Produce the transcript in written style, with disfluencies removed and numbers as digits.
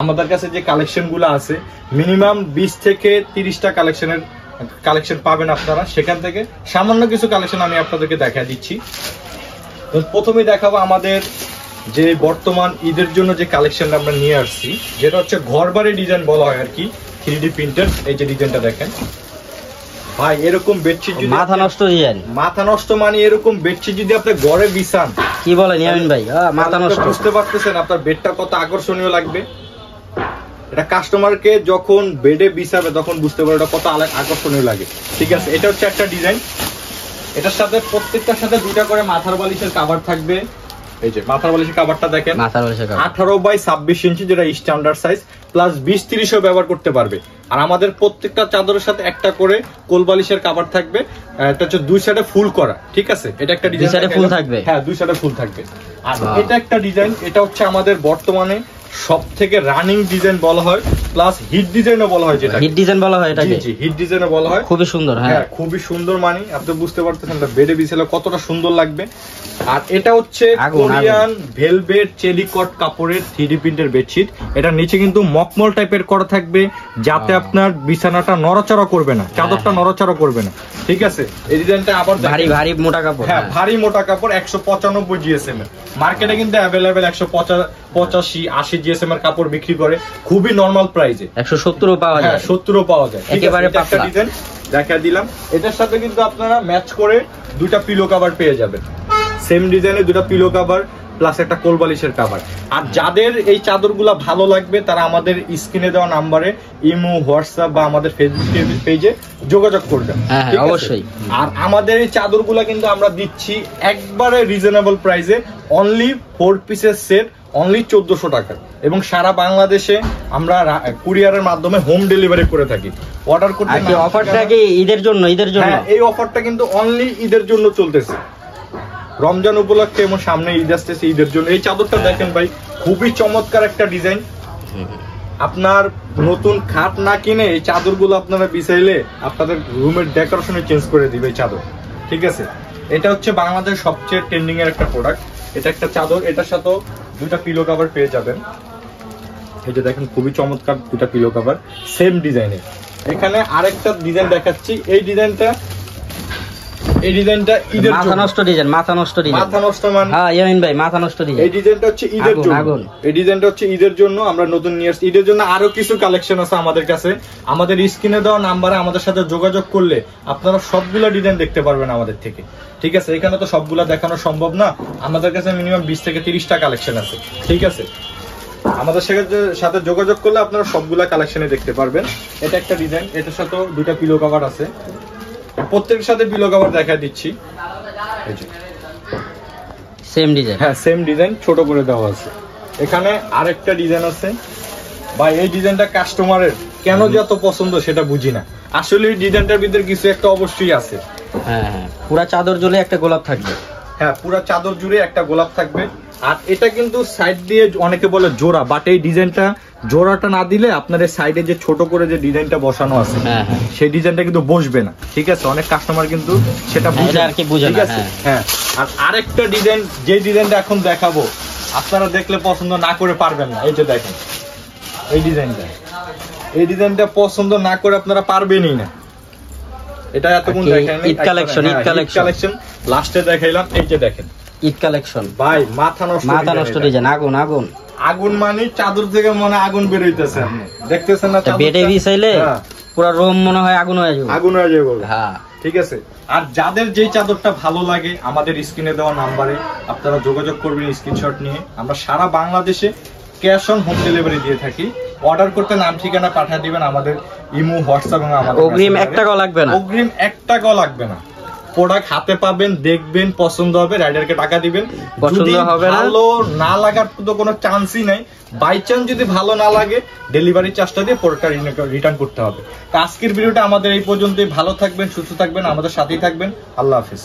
আমাদের কাছে যে কালেকশনগুলো আছে মিনিমাম 20 থেকে 30টা কালেকশন পাবেন আপনারা। সেখান থেকে সামান্য কিছু কালেকশন আমি আপনাদেরকে দেখা দিচ্ছি। তো প্রথমে দেখাবো আমাদের যে বর্তমান ঈদের জন্য যে কালেকশনটা আমরা নিয়ে আসছি, যেটা হচ্ছে ঘরবাড়ি ডিজাইন বলা হয় আর কি, 3D প্রিন্টেড। এই যে ডিজাইনটা দেখেন ভাই, এরকম বেডশিট যদি মাথা নষ্ট ডিজাইন, মাথা নষ্ট মানে এরকম বেডশিট যদি আপনি ঘরে বিছান, কি বলেন ইয়ামিন ভাই, মাথা নষ্ট। বুঝতে পারতেছেন আপনার বেডটা কত আকর্ষণীয় লাগবে। এটা কাস্টমারকে যখন বেডে বিছাবে তখন বুঝতে পারবে এটা কত আকর্ষণীয় লাগে। ঠিক আছে, এটা হচ্ছে একটা ডিজাইন। এটার সাথে প্রত্যেকটার সাথে 2টা করে মাথার বালিশের কভার থাকবে। এই যে মাথার বালিশের কভারটা দেখেন, 18 বাই 26 ইঞ্চি, যেটা স্ট্যান্ডার্ড সাইজ, প্লাস 20-30ও ব্যবহার করতে পারবে। আর আমাদের প্রত্যেকটা চাদরের সাথে একটা করে কোল বালিশের কভার থাকবে। এটা হচ্ছে 2 সাইডে ফুল করা। ঠিক আছে, এটা একটা ডিজাইন, 2 সাইডে ফুল থাকবে। হ্যাঁ, 2 সাইডে ফুল থাকবে। আর এটা একটা ডিজাইন, এটা হচ্ছে আমাদের বর্তমানে সবথেকে রানিং ডিজাইন বলা হয়, প্লাস হিট ডিজাইনও বলা হয়। যেটা হিট ডিজাইন বলা হয়, এটাকে জি হিট ডিজাইনও বলা হয়। খুবই সুন্দর। হ্যাঁ, খুবই সুন্দর, মানে আপনি বুঝতে পারতেছেন বেডে বিছালে কতটা সুন্দর লাগবে। আর এটা হচ্ছে কোরিয়ান ভেলভেট চেলিকট কাপড়ের 3D প্রিন্টের বেডশিট। এটা নিচে কিন্তু মকমল টাইপের করা থাকবে, যাতে আপনার বিছানাটা নড়াচড়া করবে না, চাদরটা নড়াচড়া করবে না। ঠিক আছে, এই ডিজাইনটা আবার ভারী মোটা কাপড়। হ্যাঁ, ভারী মোটা কাপড়, 195 জিএসএম এর। মার্কেটে কিন্তু अवेलेबल 185-80 জিএসএম এর কাপড় বিক্রি করে খুবই নরমাল প্রাইসে। 170ও পাওয়া যায়। 70ও পাওয়া যায়। একেবারে একটা ডিজাইন দেখা দিলাম। এটার সাথে কিন্তু আপনারা ম্যাচ করে 2টা পিলো কভার পেয়ে যাবেন। সেম ডিজাইনে 2টা পিলো কভার প্লাস একটা কোল বালিশের কভার। আর যাদের এই চাদরগুলা ভালো লাগবে তারা আমাদের স্ক্রিনে দেওয়া নাম্বারে ইমো, হোয়াটসঅ্যাপ বা আমাদের ফেসবুক পেজে যোগাযোগ করবেন। অবশ্যই। আর আমাদের এই চাদরগুলা কিন্তু আমরা দিচ্ছি একবারে রিজনেবল প্রাইসে, অনলি 4 পিসের সেট, অনলি 1400 টাকা। এবং সারা বাংলাদেশে আমরা কুরিয়ারের মাধ্যমে হোম ডেলিভারি করে থাকি। অর্ডার করতে অফারটা কি ঈদের জন্য? এই অফারটা কিন্তু অনলি ঈদের জন্য চলতেছে, রমজান উপলক্ষে, এবং সামনে ঈদ আসতেছে, ঈদের জন্য। এই চাদরটা দেখেন ভাই, খুবই চমৎকার একটা ডিজাইন। আপনার নতুন খাট না কিনে এই চাদরগুলো আপনারা বিছাইলে আপনাদের রুমের ডেকোরেশনে চেঞ্জ করে দিবে এই চাদর। ঠিক আছে, এটা হচ্ছে বাংলাদেশ সবচেয়ে ট্রেন্ডিং এর একটা প্রোডাক্ট। এটা একটা চাদর, এটার সাথেও 2টা পিলো কভার পেয়ে যাবেন। এই যে দেখেন, খুবই চমৎকার 2টা পিলো কভার সেম ডিজাইনে। এখানে আরেকটা ডিজাইন দেখাচ্ছি। এই ডিজাইনটা ঈদের মাথা নষ্ট ডিজাইন, মাথা নষ্ট মানে হ্যাঁ ইয়ামিন ভাই, মাথা নষ্ট ডিজাইন। এই ডিজাইনটা হচ্ছে ঈদের জন্য। এই ডিজাইনটা হচ্ছে ঈদের জন্য আমরা নতুন নিয়ে আসছি। ঈদের জন্য আরো কিছু কালেকশন আছে আমাদের কাছে। আমাদের স্ক্রিনে দেওয়া নাম্বারে আমাদের সাথে যোগাযোগ করলে আপনারা সবগুলা ডিজাইন দেখতে পারবেন আমাদের থেকে। ঠিক আছে, এখানে তো সবগুলা দেখানো সম্ভব না, আমাদের কাছে মিনিমাম 20 থেকে 30টা কালেকশন আছে। ঠিক আছে, আমাদের সাথে যোগাযোগ করলে আপনারা সবগুলা কালেকশনে দেখতে পারবেন। এটা একটা ডিজাইন, এটার সাথেও 2টা পিলো কভার আছে। প্রত্যেকের সাথে পিলো কভার দেখা দিচ্ছি। সেম ডিজাইন, হ্যাঁ সেম ডিজাইন, ছোট করে দেওয়া আছে। এখানে আরেকটা ডিজাইন আছে ভাই, এই ডিজাইনটা কাস্টমারের কেন যে এত পছন্দ সেটা বুঝি না। আসলে এই ডিজাইনটার ভিতরে কিছু একটা অবশ্যই আছে। হ্যাঁ, পুরা চাদর জুড়ে একটা গোলাপ থাকবে। হ্যাঁ, পুরা চাদর জুড়ে একটা গোলাপ থাকবে। আর এটা কিন্তু সাইড দিয়ে অনেকে বলে জোড়া, বাট এই ডিজাইনটা জোড়াটা না দিলে আপনার সাইডে যে ছোট করে যে ডিজাইনটা বসানো আছে সেই ডিজাইনটা কিন্তু বসবে না। ঠিক আছে, অনেক কাস্টমার কিন্তু সেটা বুঝে আর কি, বুঝে না। হ্যাঁ, আর আরেকটা ডিজাইন, যে ডিজাইনটা এখন দেখাবো আপনারা দেখলে পছন্দ না করে পারবেন না। এই যে দেখেন এই ডিজাইনটা পছন্দ না করে আপনারা পারবেনই না। এটা এতক্ষণ দেখাই নাই, ঈদ কালেকশন লাস্টে দেখাইলাম। এই যে দেখেন ঈদ কালেকশন ভাই, মাথা নষ্ট ডিজাইন, আগুন মানে চাদর থেকে মনে আগুন বের হইতেছে, দেখতেছেন না? বেডে বিছাইলে পুরো রুম মনে হয় আগুন হয়ে যাবে। হ্যাঁ, ঠিক আছে। আর যাদের যে চাদরটা ভালো লাগে আমাদের স্ক্রিনে দেওয়া নাম্বারে আপনারা যোগাযোগ করবেন স্ক্রিনশট নিয়ে। আমরা সারা বাংলাদেশে ক্যাশ অন হোম ডেলিভারি দিয়ে থাকি। অর্ডার করতে নাম ঠিকানা পাঠিয়ে দিবেন আমাদের ইমো, হোয়াটসঅ্যাপ এবং আমাদের অগ্রিম 1 টাকাও লাগবে না। অগ্রিম 1 টাকাও লাগবে না। প্রোডাক্ট হাতে পাবেন, দেখবেন, পছন্দ হবে, রাইডারকে টাকা দিবেন। পছন্দ হবে না, ভালো না লাগার তো কোনো চান্সই নাই। বাই চান্স যদি ভালো না লাগে ডেলিভারি চার্জটা দিয়ে প্রোডাক্টটা রিটার্ন করতে হবে। তো আজকের ভিডিওটা আমাদের এই পর্যন্তই। ভালো থাকবেন, সুস্থ থাকবেন, আমাদের সাথেই থাকবেন। আল্লাহ হাফেজ।